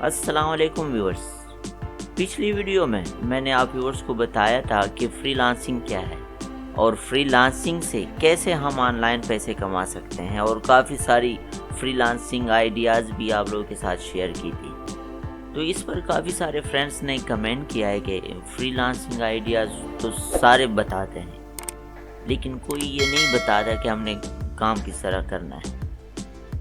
अस्सलाम वालेकुम व्यूअर्स। पिछली वीडियो में मैंने आप व्यूअर्स को बताया था कि फ्रीलांसिंग क्या है और फ्रीलांसिंग से कैसे हम ऑनलाइन पैसे कमा सकते हैं, और काफ़ी सारी फ्रीलांसिंग आइडियाज़ भी आप लोगों के साथ शेयर की थी। तो इस पर काफ़ी सारे फ्रेंड्स ने कमेंट किया है कि फ्रीलांसिंग आइडियाज़ तो सारे बताते हैं, लेकिन कोई ये नहीं बताता कि हमने काम किस तरह करना है।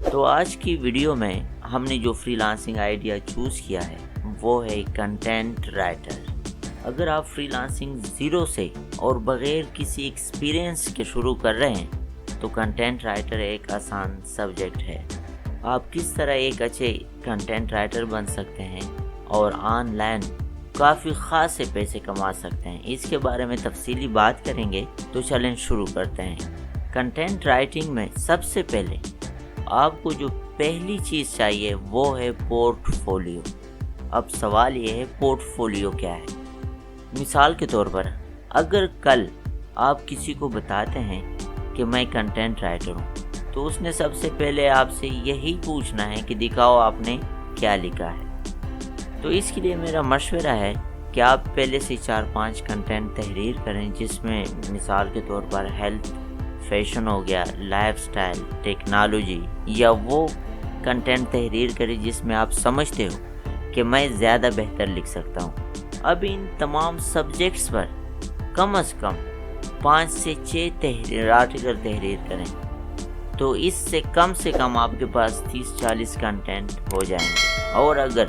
तो आज की वीडियो में हमने जो फ्रीलांसिंग आइडिया चूज़ किया है वो है कंटेंट राइटर। अगर आप फ्रीलांसिंग ज़ीरो से और बग़ैर किसी एक्सपीरियंस के शुरू कर रहे हैं तो कंटेंट राइटर एक आसान सब्जेक्ट है। आप किस तरह एक अच्छे कंटेंट राइटर बन सकते हैं और ऑनलाइन काफ़ी ख़ासे पैसे कमा सकते हैं, इसके बारे में तफसीली बात करेंगे। तो चलें शुरू करते हैं। कंटेंट राइटिंग में सबसे पहले आपको जो पहली चीज़ चाहिए वो है पोर्टफोलियो। अब सवाल ये है, पोर्टफोलियो क्या है? मिसाल के तौर पर अगर कल आप किसी को बताते हैं कि मैं कंटेंट राइटर हूँ, तो उसने सबसे पहले आपसे यही पूछना है कि दिखाओ आपने क्या लिखा है। तो इसके लिए मेरा मशवरा है कि आप पहले से 4-5 कंटेंट तहरीर करें, जिसमें मिसाल के तौर पर हेल्थ, फैशन हो गया, लाइफस्टाइल, टेक्नोलॉजी, या वो कंटेंट तहरीर करें जिसमें आप समझते हो कि मैं ज़्यादा बेहतर लिख सकता हूँ। अब इन तमाम सब्जेक्ट्स पर कम से कम 5 से 6 आर्टिकल तहरीर करें, तो इससे कम आपके पास 30-40 कंटेंट हो जाएंगे। और अगर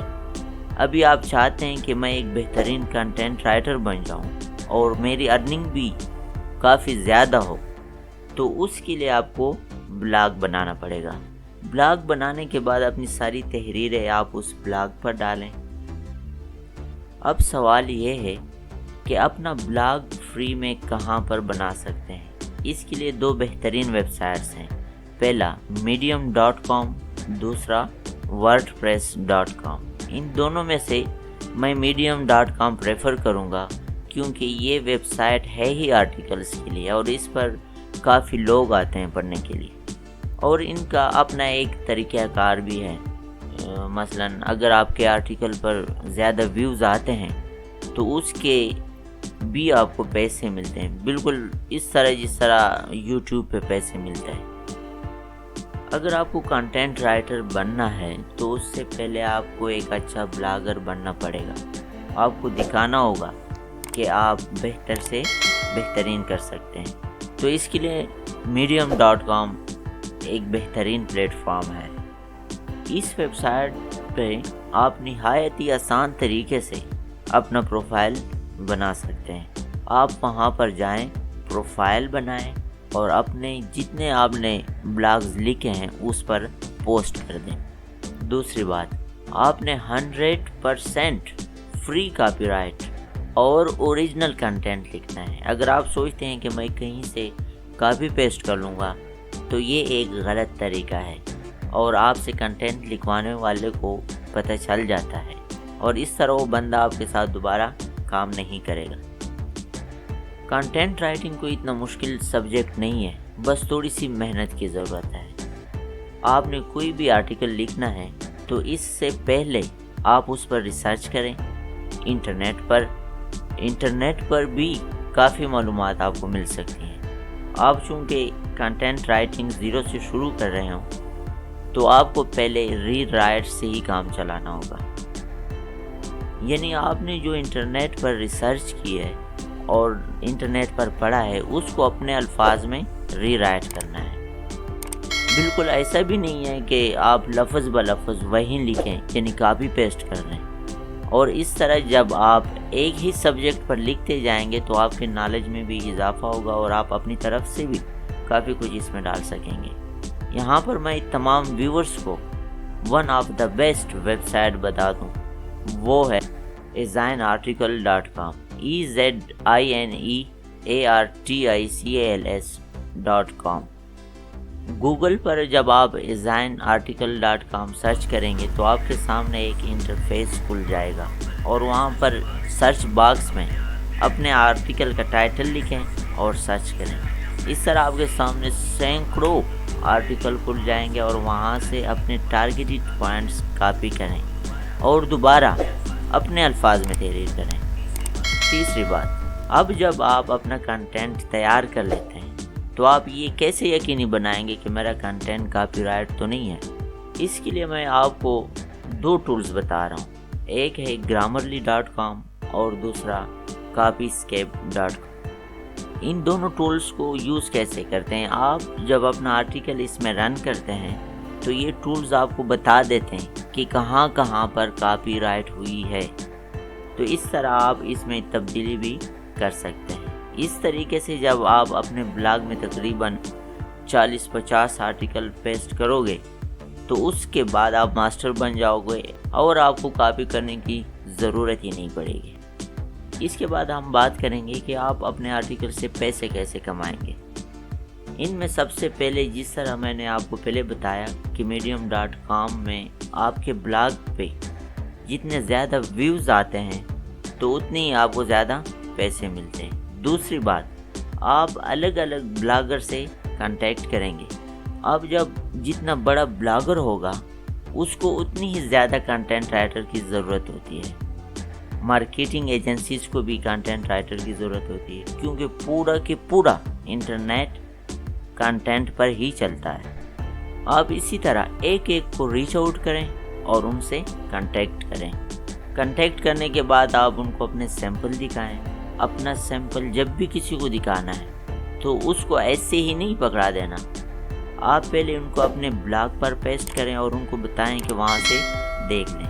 अभी आप चाहते हैं कि मैं एक बेहतरीन कंटेंट राइटर बन जाऊँ और मेरी अर्निंग भी काफ़ी ज़्यादा हो, तो उसके लिए आपको ब्लॉग बनाना पड़ेगा। ब्लॉग बनाने के बाद अपनी सारी तहरीरें आप उस ब्लॉग पर डालें। अब सवाल ये है कि अपना ब्लॉग फ्री में कहाँ पर बना सकते हैं। इसके लिए 2 बेहतरीन वेबसाइट्स हैं, पहला medium.com, दूसरा wordpress.com। इन दोनों में से मैं medium.com प्रेफर करूँगा, क्योंकि ये वेबसाइट है ही आर्टिकल्स के लिए और इस पर काफ़ी लोग आते हैं पढ़ने के लिए, और इनका अपना एक तरीक़ाकार भी है। मसलन अगर आपके आर्टिकल पर ज़्यादा व्यूज़ आते हैं तो उसके भी आपको पैसे मिलते हैं, बिल्कुल इस तरह जिस तरह यूट्यूब पे पैसे मिलते हैं। अगर आपको कंटेंट राइटर बनना है तो उससे पहले आपको एक अच्छा ब्लॉगर बनना पड़ेगा। आपको दिखाना होगा कि आप बेहतर से बेहतरीन कर सकते हैं। तो इसके लिए medium.com एक बेहतरीन प्लेटफॉर्म है। इस वेबसाइट पे आप निहायत ही आसान तरीके से अपना प्रोफाइल बना सकते हैं। आप वहाँ पर जाएं, प्रोफाइल बनाएं और अपने जितने आपने ब्लॉग्स लिखे हैं उस पर पोस्ट कर दें। दूसरी बात, आपने 100% फ्री कॉपीराइट और ओरिजिनल कंटेंट लिखना है। अगर आप सोचते हैं कि मैं कहीं से कॉपी पेस्ट कर लूँगा, तो ये एक गलत तरीका है और आपसे कंटेंट लिखवाने वाले को पता चल जाता है, और इस तरह वो बंदा आपके साथ दोबारा काम नहीं करेगा। कंटेंट राइटिंग कोई इतना मुश्किल सब्जेक्ट नहीं है, बस थोड़ी सी मेहनत की ज़रूरत है। आपने कोई भी आर्टिकल लिखना है तो इससे पहले आप उस पर रिसर्च करें। इंटरनेट पर भी काफ़ी मालूमात आपको मिल सकती हैं। आप चूँकि कंटेंट राइटिंग ज़ीरो से शुरू कर रहे हो, तो आपको पहले रीराइट से ही काम चलाना होगा। यानी आपने जो इंटरनेट पर रिसर्च की है और इंटरनेट पर पढ़ा है, उसको अपने अल्फाज में रीराइट करना है। बिल्कुल ऐसा भी नहीं है कि आप लफ्ज़ ब लफ्ज़ वही लिखें, यानी कॉपी पेस्ट कर रहे हैं। और इस तरह जब आप एक ही सब्जेक्ट पर लिखते जाएंगे तो आपके नॉलेज में भी इजाफा होगा और आप अपनी तरफ से भी काफ़ी कुछ इसमें डाल सकेंगे। यहाँ पर मैं तमाम व्यूअर्स को one of the best website बता दूँ, वो है ezinearticle.com, ezinearticals.com। गूगल पर जब आप ezinearticle.com सर्च करेंगे तो आपके सामने एक इंटरफेस खुल जाएगा, और वहाँ पर सर्च बॉक्स में अपने आर्टिकल का टाइटल लिखें और सर्च करें। इस तरह आपके सामने सैकड़ों आर्टिकल खुल जाएंगे और वहाँ से अपने टारगेटेड पॉइंट्स कॉपी करें और दोबारा अपने अल्फाज में तहरीर करें। तीसरी बात, अब जब आप अपना कंटेंट तैयार कर लेते हैं तो आप ये कैसे यकीनी बनाएंगे कि मेरा कंटेंट कॉपीराइट तो नहीं है। इसके लिए मैं आपको 2 टूल्स बता रहा हूँ, एक है grammarly.com और दूसरा copyscape.com। इन दोनों टूल्स को यूज़ कैसे करते हैं, आप जब अपना आर्टिकल इसमें रन करते हैं तो ये टूल्स आपको बता देते हैं कि कहाँ कहाँ पर कॉपीराइट हुई है। तो इस तरह आप इसमें तब्दीली भी कर सकते हैं। इस तरीके से जब आप अपने ब्लॉग में तकरीबन 40-50 आर्टिकल पेस्ट करोगे तो उसके बाद आप मास्टर बन जाओगे और आपको कॉपी करने की ज़रूरत ही नहीं पड़ेगी। इसके बाद हम बात करेंगे कि आप अपने आर्टिकल से पैसे कैसे कमाएंगे। इनमें सबसे पहले, जिस तरह मैंने आपको पहले बताया कि medium.com में आपके ब्लॉग पे जितने ज़्यादा व्यूज़ आते हैं तो उतने ही आपको ज़्यादा पैसे मिलते हैं। दूसरी बात, आप अलग अलग ब्लॉगर से कांटेक्ट करेंगे। अब जब जितना बड़ा ब्लॉगर होगा उसको उतनी ही ज़्यादा कंटेंट राइटर की ज़रूरत होती है। मार्केटिंग एजेंसीज़ को भी कंटेंट राइटर की ज़रूरत होती है, क्योंकि पूरा के पूरा इंटरनेट कंटेंट पर ही चलता है। आप इसी तरह एक एक को रीच आउट करें और उनसे कांटेक्ट करें। कांटेक्ट करने के बाद आप उनको अपने सैंपल दिखाएं। अपना सैंपल जब भी किसी को दिखाना है तो उसको ऐसे ही नहीं पकड़ा देना, आप पहले उनको अपने ब्लॉग पर पेस्ट करें और उनको बताएं कि वहाँ से देख लें।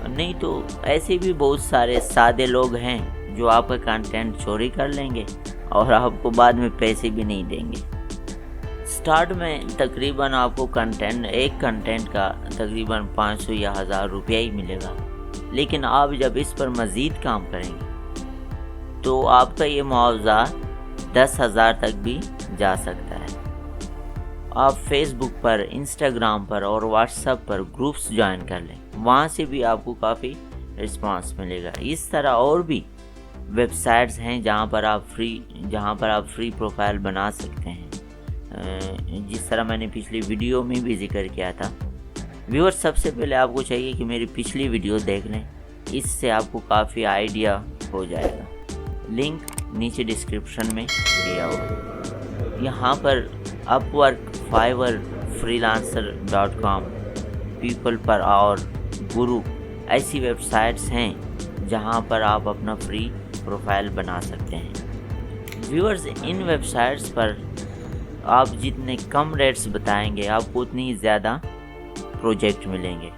नहीं तो ऐसे भी बहुत सारे सादे लोग हैं जो आपका कंटेंट चोरी कर लेंगे और आपको बाद में पैसे भी नहीं देंगे। स्टार्ट में तकरीबन आपको एक कंटेंट का तकरीबन 500 या 1000 रुपया ही मिलेगा, लेकिन आप जब इस पर मज़ीद काम करेंगे तो आपका ये मुआवजा 10,000 तक भी जा सकता है। आप फेसबुक पर, इंस्टाग्राम पर और व्हाट्सएप पर ग्रुप्स ज्वाइन कर लें, वहाँ से भी आपको काफ़ी रिस्पांस मिलेगा। इस तरह और भी वेबसाइट्स हैं जहाँ पर आप फ्री प्रोफाइल बना सकते हैं, जिस तरह मैंने पिछली वीडियो में भी जिक्र किया था। व्यूअर्स, सबसे पहले आपको चाहिए कि मेरी पिछली वीडियो देख लें, इससे आपको काफ़ी आइडिया हो जाएगा। लिंक नीचे डिस्क्रिप्शन में दिया हुआ। यहाँ पर अपवर्क, फाइवर, freelancer.com, पीपल पर और गुरु ऐसी वेबसाइट्स हैं जहां पर आप अपना फ्री प्रोफाइल बना सकते हैं। व्यूअर्स, इन वेबसाइट्स पर आप जितने कम रेट्स बताएंगे आपको उतनी ही ज़्यादा प्रोजेक्ट मिलेंगे।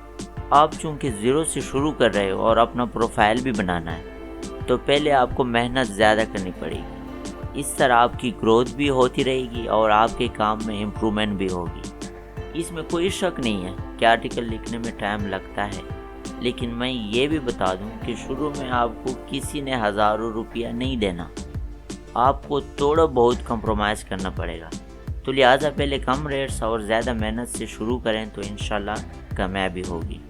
आप चूँकि ज़ीरो से शुरू कर रहे हो और अपना प्रोफाइल भी बनाना है तो पहले आपको मेहनत ज़्यादा करनी पड़ेगी। इस तरह आपकी ग्रोथ भी होती रहेगी और आपके काम में इम्प्रूवमेंट भी होगी। इसमें कोई शक नहीं है कि आर्टिकल लिखने में टाइम लगता है, लेकिन मैं ये भी बता दूं कि शुरू में आपको किसी ने हज़ारों रुपया नहीं देना, आपको थोड़ा बहुत कंप्रोमाइज़ करना पड़ेगा। तो लिहाजा पहले कम रेट्स और ज़्यादा मेहनत से शुरू करें तो इंशाल्लाह कामयाबी होगी।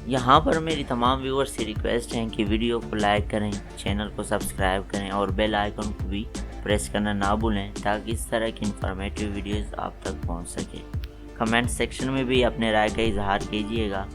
यहाँ पर मेरी तमाम व्यूअर्स से रिक्वेस्ट है कि वीडियो को लाइक करें, चैनल को सब्सक्राइब करें और बेल आइकन को भी प्रेस करना ना भूलें ताकि इस तरह की इंफॉर्मेटिव वीडियोस आप तक पहुँच सके। कमेंट सेक्शन में भी अपने राय का इजहार कीजिएगा।